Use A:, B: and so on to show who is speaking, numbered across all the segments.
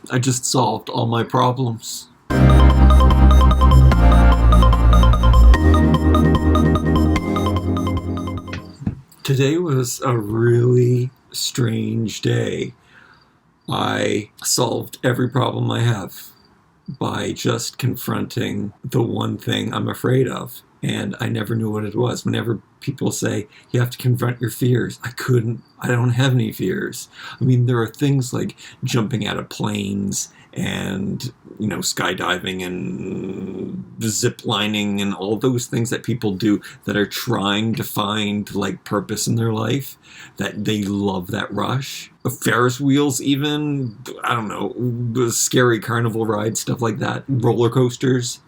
A: I just solved all my problems. Today was a really strange day. I solved every problem I have by just confronting the one thing I'm afraid of. And I never knew what it was. Whenever people say, you have to confront your fears, I don't have any fears. I mean, there are things like jumping out of planes and, skydiving and zip lining and all those things that people do that are trying to find, like, purpose in their life, that they love that rush. Ferris wheels even, I don't know, scary carnival rides, stuff like that, roller coasters,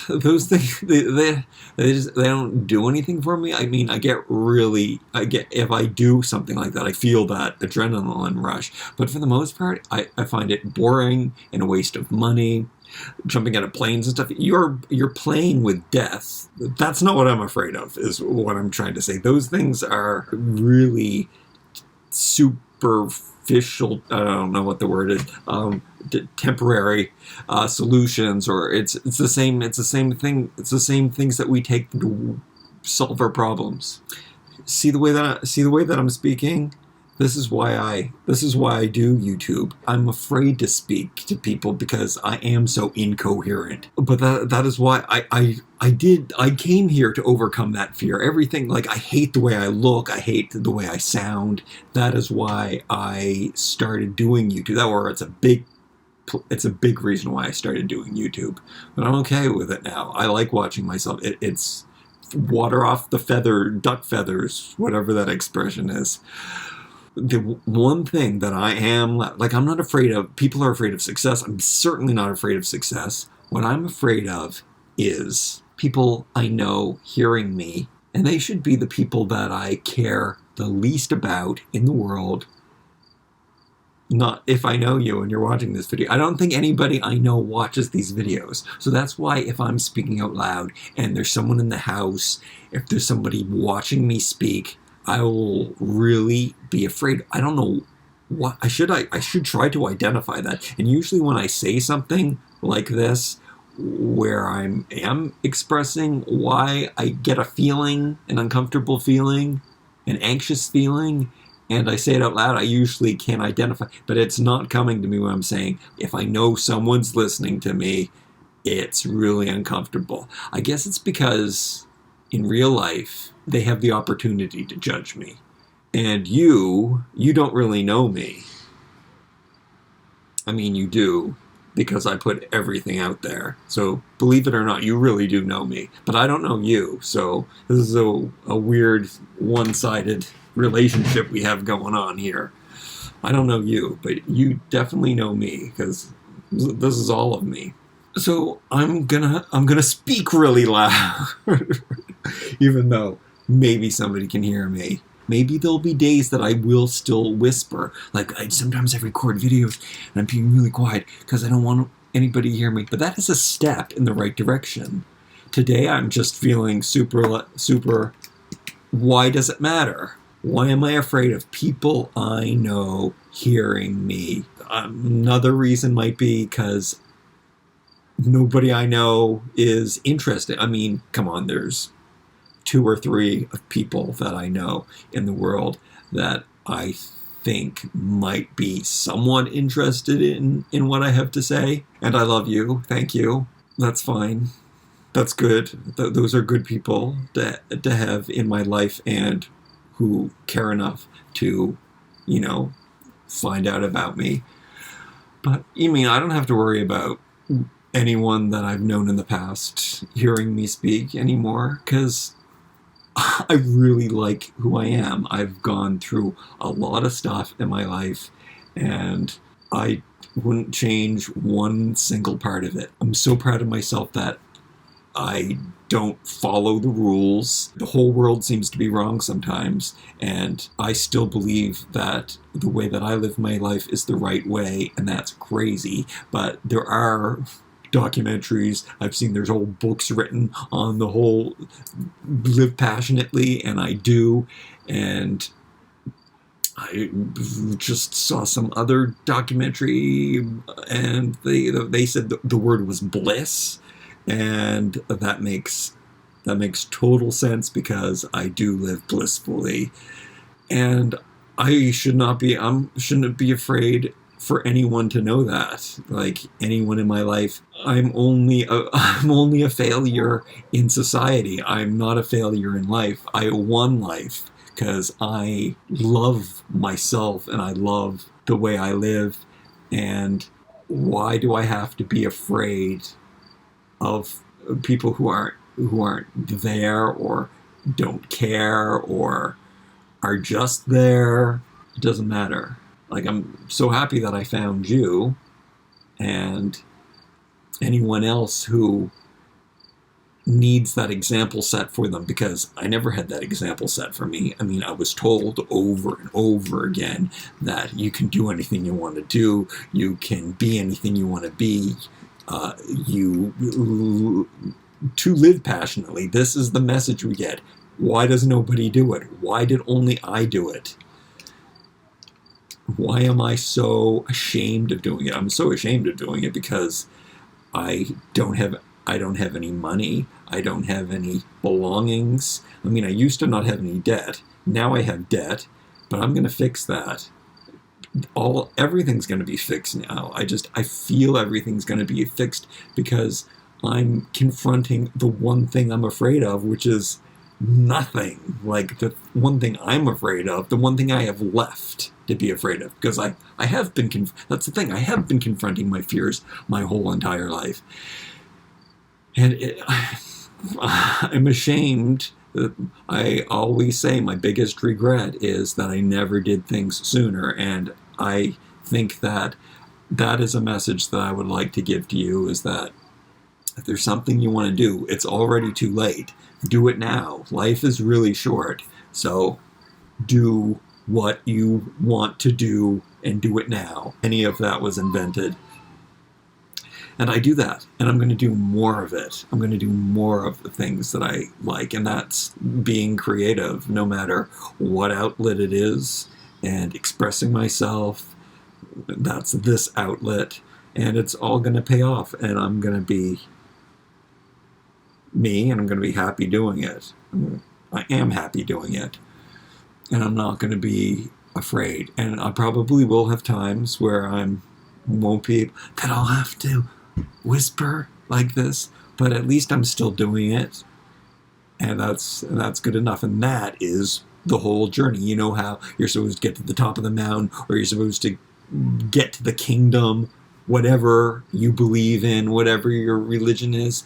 A: those things, they don't do anything for me. I mean, if I do something like that, I feel that adrenaline rush, but for the most part, I find it boring and a waste of money. Jumping out of planes and stuff, you're playing with death. That's not what I'm afraid of, is what I'm trying to say. Those things are really superficial, I don't know what the word is, temporary solutions, or it's the same thing. It's the same things that we take to solve our problems. See the way that I'm speaking? This is why I do YouTube. I'm afraid to speak to people because I am so incoherent. But that is why I came here to overcome that fear. Everything, like, I hate the way I look, I hate the way I sound. That is why I started doing YouTube. It's a big reason why I started doing YouTube. But I'm okay with it now. I like watching myself. It's water off the duck feathers, whatever that expression is. The one thing that I am, like, I'm not afraid of, people are afraid of success. I'm certainly not afraid of success. What I'm afraid of is people I know hearing me, and they should be the people that I care the least about in the world. Not if I know you and you're watching this video. I don't think anybody I know watches these videos. So that's why if I'm speaking out loud and there's someone in the house, if there's somebody watching me speak, I will really be afraid. I don't know what I should try to identify that. And usually when I say something like this, where I am expressing why I get a feeling, an uncomfortable feeling, an anxious feeling, and I say it out loud, I usually can identify, but it's not coming to me when I'm saying, if I know someone's listening to me, it's really uncomfortable. I guess it's because in real life, they have the opportunity to judge me. And you don't really know me. I mean, you do, because I put everything out there. So believe it or not, you really do know me. But I don't know you. So this is a weird one-sided relationship we have going on here. I don't know you, but you definitely know me, because this is all of me. So I'm gonna speak really loud, even though maybe somebody can hear me. Maybe there'll be days that I will still whisper. Like, sometimes I record videos and I'm being really quiet because I don't want anybody to hear me. But that is a step in the right direction. Today I'm just feeling super. Why does it matter? Why am I afraid of people I know hearing me? Another reason might be because nobody I know is interested. I mean, come on, there's 2 or 3 people that I know in the world that I think might be somewhat interested in what I have to say. And I love you. Thank you. That's fine. That's good. Those are good people to have in my life and who care enough to, find out about me. But, I don't have to worry about anyone that I've known in the past hearing me speak anymore, because I really like who I am. I've gone through a lot of stuff in my life, and I wouldn't change one single part of it. I'm so proud of myself that I don't follow the rules. The whole world seems to be wrong sometimes, and I still believe that the way that I live my life is the right way, and that's crazy. But there are documentaries I've seen, there's whole books written on the whole live passionately, and I do, and I just saw some other documentary, and they said the word was bliss, and that makes total sense because I do live blissfully, and I shouldn't be afraid for anyone to know that. Like anyone in my life, I'm only a failure in society. I'm not a failure in life. I won life because I love myself and I love the way I live. And why do I have to be afraid of people who aren't there or don't care or are just there? It doesn't matter. Like, I'm so happy that I found you, and anyone else who needs that example set for them, because I never had that example set for me. I mean, I was told over and over again that you can do anything you want to do, you can be anything you want to be, to live passionately. This is the message we get. Why does nobody do it? Why did only I do it? Why am I so ashamed of doing it? I'm so ashamed of doing it because I don't have any money. I don't have any belongings. I mean, I used to not have any debt. Now I have debt, but I'm going to fix that. Everything's going to be fixed now. I feel everything's going to be fixed because I'm confronting the one thing I'm afraid of, which is nothing. Like the one thing I'm afraid of, the one thing I have left to be afraid of, because I have been, that's the thing, I have been confronting my fears my whole entire life. And I'm ashamed. I always say my biggest regret is that I never did things sooner, and I think that is a message that I would like to give to you, is that if there's something you want to do, it's already too late. Do it now. Life is really short, so do what you want to do and do it now. Any of that was invented. And I do that, and I'm going to do more of it. I'm going to do more of the things that I like, and that's being creative, no matter what outlet it is, and expressing myself. That's this outlet, and it's all going to pay off, and I'm going to be me, and I'm going to be happy doing it. I am happy doing it, and I'm not going to be afraid. And I probably will have times where won't be, that I'll have to whisper like this, but at least I'm still doing it, and that's good enough. And that is the whole journey. You know how you're supposed to get to the top of the mountain, or you're supposed to get to the kingdom, whatever you believe in, whatever your religion is.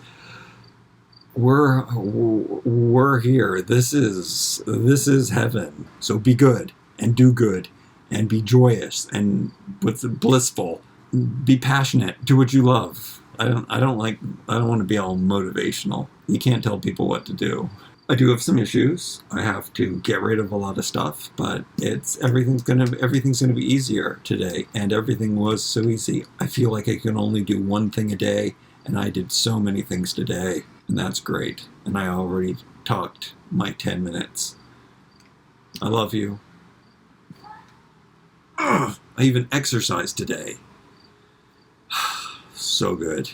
A: We're here. This is heaven. So be good and do good and be joyous and blissful. Be passionate. Do what you love. I don't want to be all motivational. You can't tell people what to do. I do have some issues. I have to get rid of a lot of stuff, but everything's gonna be easier today, and everything was so easy. I feel like I can only do one thing a day, and I did so many things today, and that's great. And I already talked my 10 minutes. I love you. I even exercised today. So good.